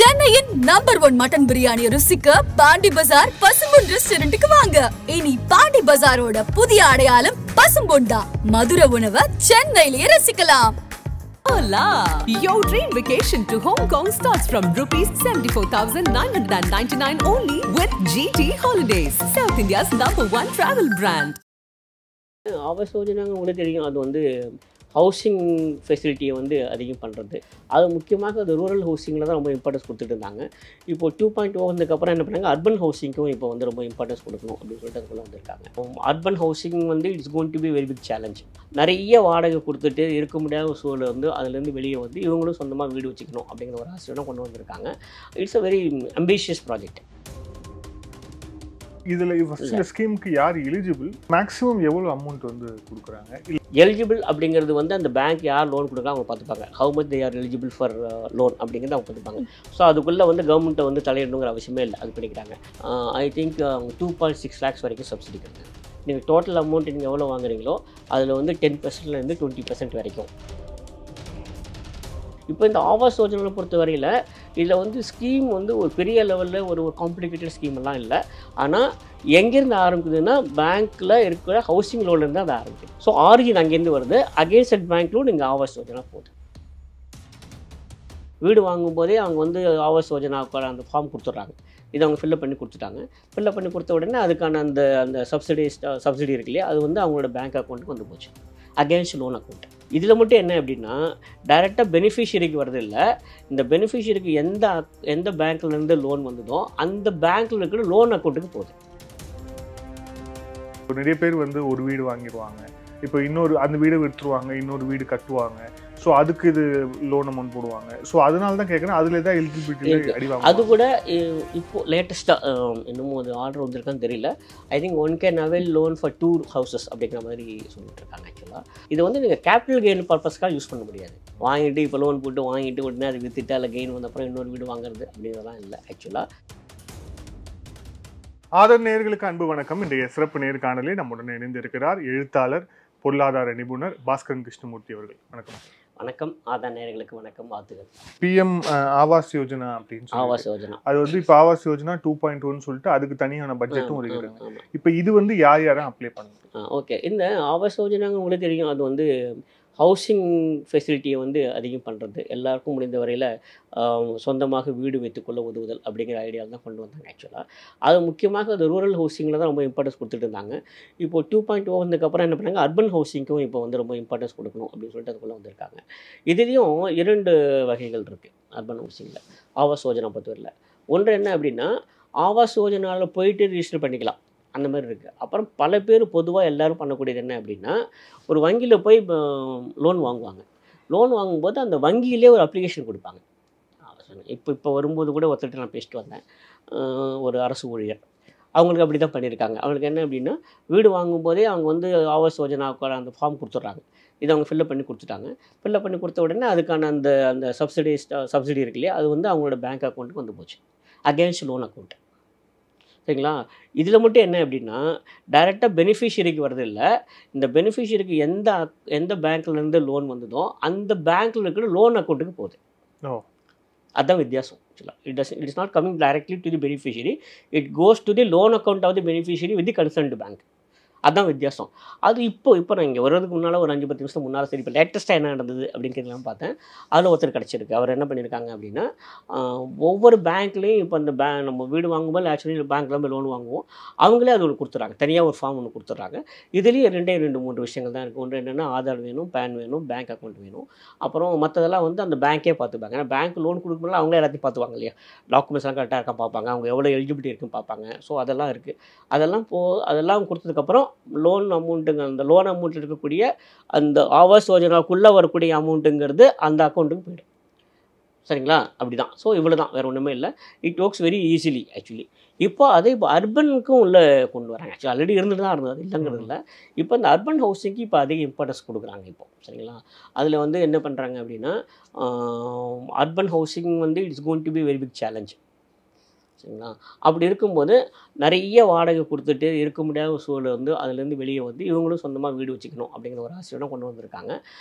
சென்னையின் number 1 mutton biryani ருசிக்க பாண்டி பஜார் பசும்பொன் ரெஸ்டாரண்ட்டுக்கு வாங்க. இனி பாண்டி பஜாரோட புதிய அடையாளம் பசும்பொன் தான். மதுரை உணவை சென்னையிலேயே ரசிக்கலாம். Hola! Your dream vacation to Hong Kong starts from rupees 74,999 only with GT Holidays, South India's #1 travel brand. Awas யோஜனாங்க உங்களுக்கு தெரியும், அது வந்து ஹவுசிங் ஃபெசிலிட்டியை வந்து அதிகம் பண்ணுறது. அது முக்கியமாக அது ரூரல் ஹவுசிங்கில் தான் ரொம்ப இம்பார்ட்டன்ஸ் கொடுத்துட்டு இருந்தாங்க. இப்போது 2.0 வந்ததுக்கப்புறம் என்ன பண்ணாங்க, அர்பன் ஹவுசிங்க்கும் இப்போ வந்து ரொம்ப இம்பார்ட்டன்ஸ் கொடுக்கணும் அப்படின்னு சொல்லிட்டு அதுக்குள்ளே வந்திருக்காங்க. அர்பன் ஹவுசிங் வந்து it's going to be very big challenge. நிறைய வாடகை கொடுத்துட்டு இருக்க முடியாத ஒரு சூழல் வந்து அதுலேருந்து வெளியே வந்து இவங்களும் சொந்தமாக வீடு வச்சுக்கணும் அப்படிங்கிற ஒரு ஆசையோட கொண்டு வந்திருக்காங்க. It's a very ambitious project. இதில் ஃபர்ஸ்ட் ஸ்கீமுக்கு யார் எலிஜிபிள், மேக்ஸிமம் எவ்வளோ அமௌண்ட் வந்து கொடுக்குறாங்க? எலிஜிபிள் அப்படிங்கிறது வந்து அந்த பேங்க் யார் லோன் கொடுக்குறாங்க அவங்க பார்த்துப்பாங்க. How much they are eligible for loan அப்படிங்கிறது அவங்க பார்த்துப்பாங்க. ஸோ அதுக்குள்ளே வந்து கவர்மெண்ட்டை வந்து தலையிடணுங்கிற அவசியமே இல்லை, அது பண்ணிக்கிறாங்க. ஐ திங்க் 2.6 lakhs வரைக்கும் சப்சிடி கிடைக்குது. நீங்கள் டோட்டல் அமௌண்ட் நீங்கள் எவ்வளோ வாங்குறீங்களோ அதில் வந்து 10%லேருந்து 20% வரைக்கும். இப்போ இந்த ஆவாஸ் யோஜனாவை பொறுத்த வரையில் இதில் வந்து ஸ்கீம் வந்து ஒரு பெரிய லெவலில் ஒரு காம்ப்ளிகேட்டட் ஸ்கீமெல்லாம் இல்லை. ஆனால் எங்கேருந்து ஆரம்பிக்குதுன்னா பேங்க்கில் இருக்கிற ஹவுசிங் லோன்லேருந்து அது ஆரம்பிக்குது. ஸோ ஆரிஜின் அங்கேருந்து வருது. அகேன்ஸ்ட் அட் பேங்க் லோன் இங்கே ஆவாஸ் யோஜனா போகுது. வீடு வாங்கும்போதே அவங்க வந்து ஆவாஸ் யோஜனாவுக்கு அந்த ஃபார்ம் கொடுத்துட்றாங்க. இதை அவங்க ஃபில்லப் பண்ணி கொடுத்துட்டாங்க. ஃபில்லப் பண்ணி கொடுத்த உடனே அதுக்கான அந்த சப்சிடி இருக்கு இல்லையா, அது வந்து அவங்களோட பேங்க் அக்கௌண்ட்டுக்கு வந்து போச்சு, அகேன்ஸ்ட் லோன் அக்கௌண்ட். இதில் மட்டும் என்ன அப்படின்னா டைரெக்டாக பெனிஃபிஷியரிக்கு வருது இல்லை, இந்த பெனிஃபிஷியரிக்கு எந்த பேங்க்லேருந்து லோன் வந்ததோ அந்த பேங்க்கில் இருக்கிற லோன் அக்கௌண்ட்டுக்கு போகுது. நிறைய பேர் வந்து ஒரு வீடு வாங்கிடுவாங்க, இப்போ இன்னொரு அந்த வீடை விட்டுருவாங்க, இன்னொரு வீடு கட்டுவாங்க. ஸோ அதுக்கு இது லோன் அமௌண்ட் போடுவாங்க. ஸோ அதனால தான் கேட்குறேன், அதில் தான் எலிஜிபிலிட்டி அடிவாங்க. அது கூட இப்போது லேட்டஸ்ட்டாக இன்னமும் அது ஆர்டர் வந்திருக்கான்னு தெரியல. I think 1 can avail loan for 2 houses அப்படிங்கிற மாதிரி சொல்லிட்டு இருக்காங்க. ஆக்சுவலாக இது வந்து நீங்கள் கேபிட்டல் கெயின் பர்பஸ்க்காக யூஸ் பண்ண முடியாது. வாங்கிட்டு இப்போ லோன் போட்டு வாங்கிட்டு உடனே அது வித்துட்டு அதில் கெயின் வந்த அப்புறம் இன்னொரு வீடு வாங்குறது அப்படிங்கிறதெல்லாம் இல்லை. ஆக்சுவலாக ஆதர் நேயர்களுக்கு அன்பு வணக்கம். இன்றைய சிறப்பு நேர்காணலில் நம்முடன் இணைந்திருக்கிறார் எழுத்தாளர், பொருளாதார நிபுணர் பாஸ்கரன் கிருஷ்ணமூர்த்தி அவர்கள். வணக்கம். வணக்கம். ஆதார் நேயர்களுக்கு வணக்கம், வாழ்த்துக்கள். PM ஆவாஸ் யோஜனா அப்படின்னு ஆவாஸ் யோஜனா, அது வந்து இப்போ ஆவாஸ் யோஜனா 2.1 சொல்லிட்டு அதுக்கு தனியான பட்ஜெட்டும் இருக்கிறாங்க. இப்போ இது வந்து யாரும் அப்ளை பண்ணணும்? ஓகே. இந்த ஆவாஸ் யோஜனாங்க உங்களுக்கு தெரியும், அது வந்து ஹவுசிங் ஃபெசிலிட்டியை வந்து அதிகம் பண்ணுறது, எல்லாருக்கும் முடிந்த வரையில் சொந்தமாக வீடு வைத்துக்கொள்ள உதவுதல் அப்படிங்கிற ஐடியாவில் தான் கொண்டு வந்தாங்க. ஆக்சுவலாக அது முக்கியமாக அது ரூரல் ஹவுசிங்கில் தான் ரொம்ப இம்பார்ட்டன்ஸ் கொடுத்துட்டு இருந்தாங்க. இப்போது 2.0 வந்ததுக்கப்புறம் என்ன பண்ணாங்க, அர்பன் ஹவுசிங்க்கும் இப்போ வந்து ரொம்ப இம்பார்ட்டன்ஸ் கொடுக்கணும் அப்படின்னு சொல்லிட்டு அதுக்குள்ளே வந்திருக்காங்க. இதுலேயும் 2 வகைகள் இருக்குது அர்பன் ஹவுசிங்கில் ஆவாஸ் யோஜனா பொறுத்தவரையில். ஒன்று என்ன அப்படின்னா, ஆவாஸ் யோஜனாவில் போயிட்டு ரிஜிஸ்டர் பண்ணிக்கலாம், அந்த மாதிரி இருக்குது. அப்புறம் பல பேர் பொதுவாக எல்லோரும் பண்ணக்கூடியது என்ன அப்படின்னா, ஒரு வங்கியில் போய் லோன் வாங்குவாங்க. லோன் வாங்கும்போது அந்த வங்கியிலே ஒரு அப்ளிகேஷன் கொடுப்பாங்க. இப்போ வரும்போது கூட ஒருத்தர்கிட்ட நான் பேசிட்டு வந்தேன், ஒரு அரசு ஊழியர். அவங்களுக்கு அப்படி தான் பண்ணியிருக்காங்க. அவங்களுக்கு என்ன அப்படின்னா, வீடு வாங்கும்போதே அவங்க வந்து ஆவாஸ் யோஜனாவுக்கு அந்த ஃபார்ம் கொடுத்துட்றாங்க. இதை அவங்க ஃபில்லப் பண்ணி கொடுத்துட்டாங்க. ஃபில்லப் பண்ணி கொடுத்த உடனே அதுக்கான அந்த சப்சிடி இருக்கு இல்லையா, அது வந்து அவங்களோட பேங்க் அக்கௌண்ட்டுக்கு வந்து போச்சு, அகேன்ஸ்ட் லோன் அக்கௌண்ட். சரிங்களா? இதில் மட்டும் என்ன அப்படின்னா டைரெக்டாக பெனிஃபிஷியரிக்கு வருது இல்லை, இந்த பெனிஃபிஷியரிக்கு எந்த பேங்க்லேருந்து லோன் வந்ததோ அந்த பேங்க்கில் இருக்கிற லோன் அக்கௌண்ட்டுக்கு போகுது. அதுதான் வித்தியாசம். ஆக்சுவலாக it is not coming directly to the beneficiary, it goes to the loan account of the beneficiary with the concerned bank. அதுதான் வித்தியாசம். அது இப்போ நான் இங்கே வர்றதுக்கு முன்னால் ஒரு 5-10 நிமிஷம் முன்னால் சரி இப்போ லேட்டஸ்ட்டாக என்ன நடந்தது அப்படிங்கிறதெல்லாம் பார்த்தேன். அதில் ஒருத்தர் கிடச்சிருக்கு. அவர் என்ன பண்ணியிருக்காங்க அப்படின்னா, ஒவ்வொரு பேங்க்லேயும் இப்போ அந்த நம்ம வீடு வாங்கும்போது ஆக்சுவலி பேங்க்கில் போய் லோன் வாங்குவோம், அவங்களே அது ஒன்று கொடுத்துட்றாங்க, தனியாக ஒரு ஃபார்ம் ஒன்று கொடுத்துட்றாங்க. இதுலேயும் 2-3 விஷயங்கள் தான் இருக்குது. ஒன்று என்னென்னா ஆதார் வேணும், பேன் வேணும், பேங்க் அக்கௌண்ட் வேணும். அப்புறம் மற்றதெல்லாம் வந்து அந்த பேங்க்கே பார்த்துப்பாங்க. ஏன்னா பேங்க் லோன் கொடுக்கும்போது அவங்களே எல்லாத்தையும் பார்த்துவாங்க இல்லையா, டாக்குமெண்ட்ஸ்லாம் கரெக்டாக இருக்கா பார்ப்பாங்க, அவங்க எவ்வளோ எலிஜிபிலிட்டி இருக்குன்னு பார்ப்பாங்க. ஸோ அதெல்லாம் இருக்குது. அதெல்லாம் கொடுத்ததுக்கப்புறம் லோன் அமௌண்ட்டுங்க, அந்த லோன் அமௌண்ட் இருக்கக்கூடிய அந்த ஆவாஸ் யோஜனாவுக்குள்ளே வரக்கூடிய அமௌண்ட்டுங்கிறது அந்த அக்கௌண்ட்டுக்கு போய்டும். சரிங்களா? அப்படி தான். ஸோ இவ்வளோ தான், வேறு ஒன்றுமே இல்லை. It works very easily. Actually இப்போ அர்பனுக்கும் உள்ளே கொண்டு வராங்க. ஆக்சுவலி ஆல்ரெடி இருந்துட்டு தான் இருந்தது, அது இல்லைங்கிறது இல்லை. இப்போ இந்த அர்பன் ஹவுசிங்க்கு இப்போ அதிக இம்பார்ட்டன்ஸ் கொடுக்குறாங்க இப்போ. சரிங்களா? அதில் வந்து என்ன பண்ணுறாங்க அப்படின்னா, அர்பன் ஹவுசிங் வந்து it's going to be very big challenge. சரிங்களா? அப்படி இருக்கும்போது நிறைய வாடகை கொடுத்துட்டு இருக்க முடியாத ஒரு சூழல் வந்து அதுலேருந்து வெளியே வந்து இவங்களும் சொந்தமாக வீடு வச்சுக்கணும் அப்படிங்கிற ஒரு ஆசையோட கொண்டு வந்திருக்காங்க.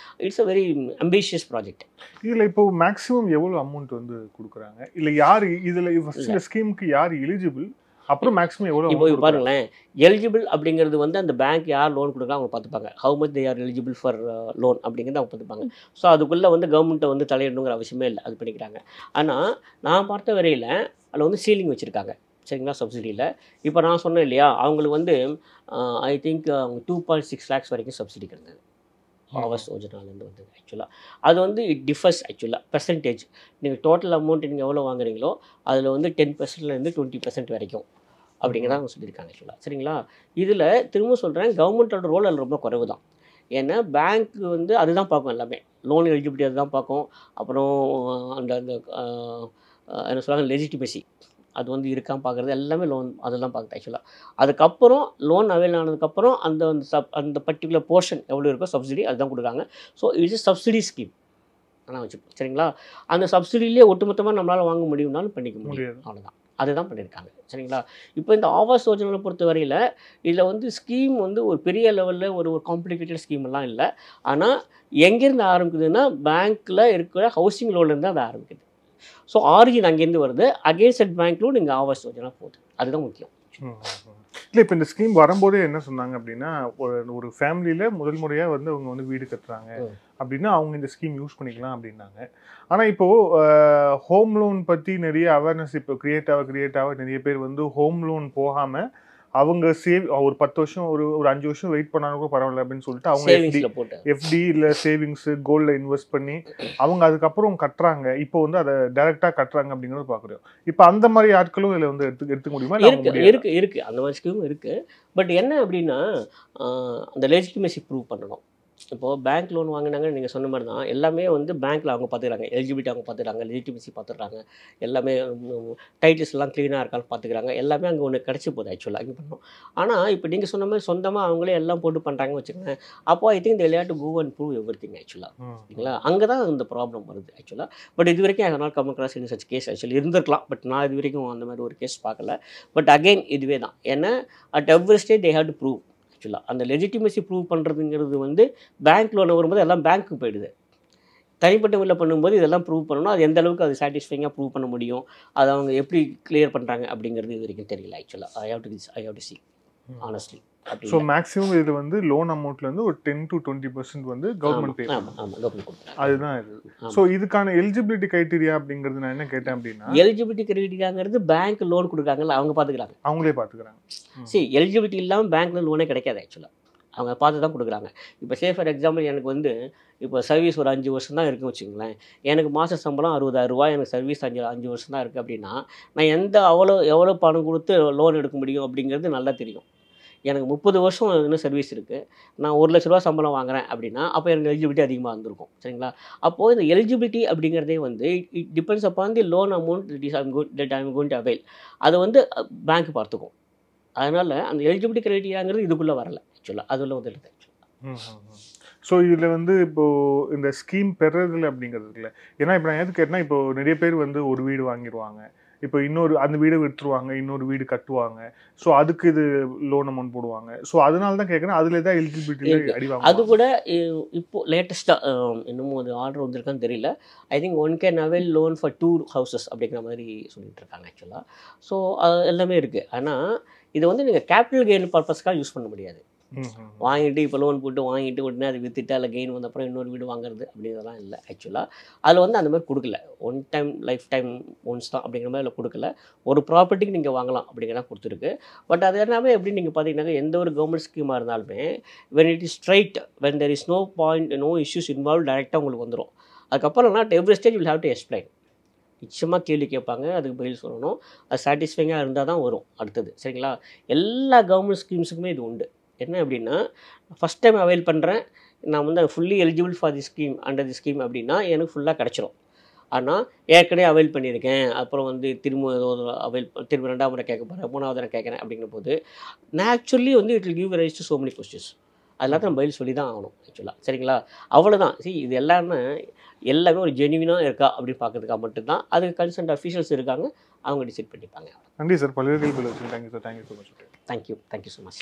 It's a very ambitious project. இதில் இப்போ மேக்ஸிமம் எவ்வளோ அமௌண்ட் வந்து கொடுக்குறாங்க, இல்லை யார் இதில் ஃபர்ஸ்ட் இந்த ஸ்கீமுக்கு யார் எலிஜிபிள், அப்புறம் மேக்ஸிமம் எவ்வளோ இப்போ பாருங்களேன், எலிஜிபிள் அப்படிங்கிறது வந்து அந்த பேங்க் யார் லோன் கொடுக்குறாங்க அவங்க பார்த்துப்பாங்க. How much they are eligible for loan அப்படிங்கிறது அவங்க பார்த்துப்பாங்க. ஸோ அதுக்குள்ளே வந்து கவர்மெண்ட்டை வந்து தலையிடணுங்கிற அவசியமே இல்லை, அது பண்ணிக்கிறாங்க. ஆனால் நான் பார்த்த வரையில் அதில் வந்து சீலிங் வச்சுருக்காங்க, சரிங்களா, சப்சிடியில். இப்போ நான் சொன்னேன் இல்லையா, அவங்களுக்கு வந்து ஐ திங்க் அவங்க 2.6 lakhs வரைக்கும் சப்சிடி கிடையாது ஆவாஸ் யோஜனாலேருந்து வந்து. ஆக்சுவலாக அது வந்து இட் டிஃபர்ஸ் ஆக்சுவலாக பெர்சன்டேஜ். நீங்கள் டோட்டல் அமௌண்ட் நீங்கள் எவ்வளோ வாங்குறீங்களோ அதில் வந்து 10%லேருந்து 20% வரைக்கும் அப்படிங்கிறத அவங்க சொல்லியிருக்காங்க ஆக்சுவலாக, சரிங்களா. இதில் திரும்ப சொல்கிறேன், கவர்மெண்ட்டோட ரோல் அதில் ரொம்ப குறைவு தான். ஏன்னா பேங்க் வந்து அதுதான் பார்க்கும், எல்லாமே லோன் எலிஜிபிலிட்டி அதுதான் பார்க்கும். அப்புறம் அந்த அந்த என்ன சொல்கிறாங்க, லெஜிட்டிமசி அது வந்து இருக்கான்னு பார்க்குறது எல்லாமே லோன் அதெல்லாம் பார்க்குது ஆக்சுவலாக. அதுக்கப்புறம் லோன் அவைல் ஆனதுக்கப்புறம் அந்த அந்த பர்டிகுலர் போர்ஷன் எவ்வளோ இருக்கோ சப்சிடி அதுதான் கொடுக்குறாங்க. ஸோ இட்ஸ் சப்சிடி ஸ்கீம் ஆனால் வச்சுப்போம், சரிங்களா. அந்த சப்சிடியிலே ஒட்டுமொத்தமாக நம்மளால் வாங்க முடியும்னாலும் பண்ணிக்க முடியும், அவ்வளோதான். அதுதான் பண்ணியிருக்காங்க, சரிங்களா. இப்போ இந்த ஆவாஸ் யோஜனாவை பொறுத்த வரையில் இதில் வந்து ஸ்கீம் வந்து ஒரு பெரிய லெவலில் ஒரு காம்ப்ளிகேட்டட் ஸ்கீமெல்லாம் இல்லை. ஆனால் எங்கேருந்து ஆரம்பிக்குதுன்னா பேங்க்கில் இருக்கிற ஹவுசிங் லோன்லேருந்து அது ஆரம்பிக்குது. ஸோ ஆரிஜின் அங்கேருந்து வருது, அகேன்ஸ்ட் பேங்க் லோன் இங்கே ஆவாஸ் யோஜனா போகுது, அதுதான் முக்கியம். இல்லை இப்போ இந்த ஸ்கீம் வரும்போதே என்ன சொன்னாங்க அப்படின்னா, ஒரு ஃபேமிலியில் முதல் முறையாக வந்து அவங்க வந்து வீடு கட்டுறாங்க அப்படின்னா அவங்க இந்த ஸ்கீம் யூஸ் பண்ணிக்கலாம் அப்படின்னாங்க. ஆனால் இப்போது ஹோம் லோன் பற்றி நிறைய அவேர்னஸ் இப்போ கிரியேட் ஆக நிறைய பேர் வந்து ஹோம் லோன் போகாமல் அவங்க ஒரு 10 வருஷம் ஒரு 5 வருஷம் வெயிட் பண்ணாலும் கூட பரவாயில்ல அப்படின்னு சொல்லிட்டு அவங்க எஃப்டி இல்லை சேவிங்ஸு கோல்டில் இன்வெஸ்ட் பண்ணி அவங்க அதுக்கப்புறம் கட்டுறாங்க. இப்போ வந்து அதை டைரெக்டாக கட்டுறாங்க அப்படிங்கிறது பார்க்குறோம். இப்போ அந்த மாதிரி ஆட்களும் இதில் வந்து எடுத்துக்க முடியுமா? இருக்கு அந்த மாதிரி ஸ்கீமும் இருக்குது. பட் என்ன அப்படின்னா அந்த லெஜிட்டிமசி ப்ரூவ் பண்ணணும். இப்போது பேங்க் லோன் வாங்கினாங்க நீங்கள் சொன்ன மாதிரி தான், எல்லாமே வந்து பேங்க்கில் அவங்க பார்த்துக்கிறாங்க, எலிஜிபிலிட்டி அவங்க பார்த்துக்கிறாங்க, லெஜிட்டிமசி பார்த்துக்கிறாங்க, எல்லாமே டைட்டில்ஸ் எல்லாம் க்ளீனாக இருக்கான்னு பார்த்துக்கிறாங்க, எல்லாமே அங்கே ஒன்று கிடச்சி போகுது ஆக்சுவலாக அங்கே பண்ணணும். ஆனால் இப்போ நீங்கள் சொன்ன மாதிரி சொந்தமாக அவங்களே எல்லாம் போட்டு பண்ணுறாங்கன்னு வச்சுக்கோங்க, அப்போ I think they will have to go and prove everything ஆக்சுவலாக, சரிங்களா. அங்கே தான் இந்த ப்ராப்ளம் வருது ஆக்சுவலாக. பட் இது வரைக்கும் I have not come across in such case actually. இருந்திருக்கலாம், பட் நான் இது வரைக்கும் அந்த மாதிரி ஒரு கேஸ் பார்க்கல. பட் அகெயின் இதுவே தான், ஏன்னா at every stage they have to prove ஆக்சுவலாக. அந்த லெஜிட்டிமசி ப்ரூவ் பண்ணுறதுங்கிறது வந்து பேங்க் லோனில் வரும்போது எல்லாம் பேங்க்கு போயிடுது. தனிப்பட்ட முறையில் பண்ணும்போது இதெல்லாம் ப்ரூவ் பண்ணணும், அது எந்த அளவுக்கு அது சாட்டிஸ்ஃபைங்காக ப்ரூவ் பண்ண முடியும், அதை அவங்க எப்படி கிளியர் பண்ணுறாங்க அப்படிங்கிறது இது வரைக்கும் தெரியல ஆக்சுவலாக. I have to see honestly. So maximum இது வந்து லோன் அமௌண்ட்லேருந்து ஒரு 10 to 20% வந்து கவர்மெண்ட் பே அதுதான் இது. ஸோ இதுக்கான எலிஜிபிலிட்டி கிரைட்டீரியா அப்படிங்கிறது நான் என்ன கேட்டேன் அப்படின்னா, எலிஜிபிலிட்டி கிரைட்டீரியாங்கிறது பேங்க் லோன் கொடுக்குறாங்கல்ல அவங்க பார்த்துக்கிறாங்க, அவங்களே பார்த்துக்கிறாங்க. சரி, எலிஜிபிலிட்டி இல்லாமல் பேங்க்ல லோனே கிடைக்காது ஆக்சுவலாக, அவங்க பார்த்து தான் கொடுக்குறாங்க. இப்போ ஃபார் எக்ஸாம்பிள் எனக்கு வந்து இப்போ சர்வீஸ் ஒரு 5 வருஷம் தான் இருக்குன்னு வச்சுங்களேன், எனக்கு மாத சம்பளம் 60,000 ரூபாய், எனக்கு சர்வீஸ் 5 வருஷம் தான் இருக்குது அப்படின்னா நான் எவ்வளோ பணம் கொடுத்து லோன் எடுக்க முடியும் அப்படிங்கிறது நல்லா தெரியும். எனக்கு 30 வருஷம் இன்னும் சர்வீஸ் இருக்குது, நான் 1 லட்ச ரூபா சம்பளம் வாங்குறேன் அப்படின்னா அப்போ எனக்கு எலிஜிபிலிட்டி அதிகமாக இருந்திருக்கும், சரிங்களா. அப்போது இந்த எலிஜிபிலிட்டி அப்படிங்கிறதே வந்து it depends upon the loan amount that I am going to avail. அதை வந்து பேங்க் பார்த்துக்கும். அதனால் அந்த எலிஜிபிலிட்டி கிரைட்டீரியாங்கிறது இதுக்குள்ளே வரலை ஆக்சுவலாக, அதுள்ள வந்துடுது ஆக்சுவலாக. ஸோ இதில் வந்து இப்போது இந்த ஸ்கீம் பெறதில்லை அப்படிங்கிறது இல்லை. ஏன்னா இப்போ நான் எது கேட்டேன்னா, இப்போ நிறைய பேர் வந்து ஒரு வீடு வாங்கிடுவாங்க, இப்போ அந்த வீடை விற்றுருவாங்க, இன்னொரு வீடு கட்டுவாங்க, ஸோ அதுக்கு இது லோன் அமௌண்ட் போடுவாங்க. ஸோ அதனால தான் கேட்குறேன், அதில் தான் எலிஜிபிலிட்டி அடிவாங்க. அது கூட இப்போது லேட்டஸ்ட்டாக இன்னமும் அது ஆர்டர் வந்திருக்கான்னு தெரியல. I think 1 can avail loan for 2 houses அப்படிங்கிற மாதிரி சொல்லிட்டு இருக்காங்க ஆக்சுவலாக. ஸோ எல்லாமே இருக்குது. ஆனால் இதை வந்து நீங்கள் கேபிட்டல் கெயின் பர்பஸ்க்காக யூஸ் பண்ண முடியாது. வாங்கிட்டு இப்போ லோன் போட்டு வாங்கிட்டு உடனே அதை விற்றுட்டு அதில் கெயின் வந்த அப்புறம் இன்னொரு வீடு வாங்குறது அப்படிங்கிறதெல்லாம் இல்லை ஆக்சுவலாக. அதில் வந்து அந்த மாதிரி கொடுக்கல, one time life time once தான் அப்படிங்கிற மாதிரி அதில் கொடுக்கல. ஒரு ப்ராப்பர்ட்டிக்கு நீங்கள் வாங்கலாம் அப்படிங்கிறதான் கொடுத்துருக்கு. பட் அது எல்லாமே எப்படி நீங்கள் பார்த்தீங்கன்னா, எந்த ஒரு கவர்மெண்ட் ஸ்கீமாக இருந்தாலுமே when it is straight, when there is no issues involved, டைரெக்டாக உங்களுக்கு வந்துடும். அதுக்கப்புறம் not every stage will have to explain. நிச்சயமாக கேள்வி கேட்பாங்க, அதுக்கு பதில் சொல்லணும், அது சாட்டிஸ்ஃபைங்காக இருந்தால் தான் வரும் அடுத்தது, சரிங்களா. எல்லா கவர்மெண்ட் ஸ்கீம்ஸுக்குமே இது உண்டு. என்ன அப்படின்னா, ஃபஸ்ட் டைம் அவைல் பண்ணுறேன், நான் வந்து fully eligible for the scheme under the scheme அப்படின்னா எனக்கு ஃபுல்லாக கிடச்சிரும். ஆனால் ஏற்கனவே அவைல் பண்ணியிருக்கேன், அப்புறம் வந்து திரும்ப திரும்ப 2ஆம் முறை கேட்க போகிறேன், 3ஆவது நான் கேட்குறேன் அப்படிங்கிற போது நேச்சுரலி வந்து it will give rice to so many questions. அதெல்லாம் நம்ம பதில் சொல்லி தான் ஆகணும் ஆக்சுவலாக. சரிங்களா? அவ்வளோதான். இது எல்லாமே ஒரு ஜெனுவினாக இருக்கா அப்படின்னு பார்க்கறதுக்காக மட்டும்தான். அதுக்கு கன்சர்ன்ட் அஃபீஷியல்ஸ் இருக்காங்க, அவங்க டிசைட் பண்ணிப்பாங்க. நன்றி சார், பல்வேறு கேள்விகள் வச்சு. Thank you sir, thank you so much. Thank you so much.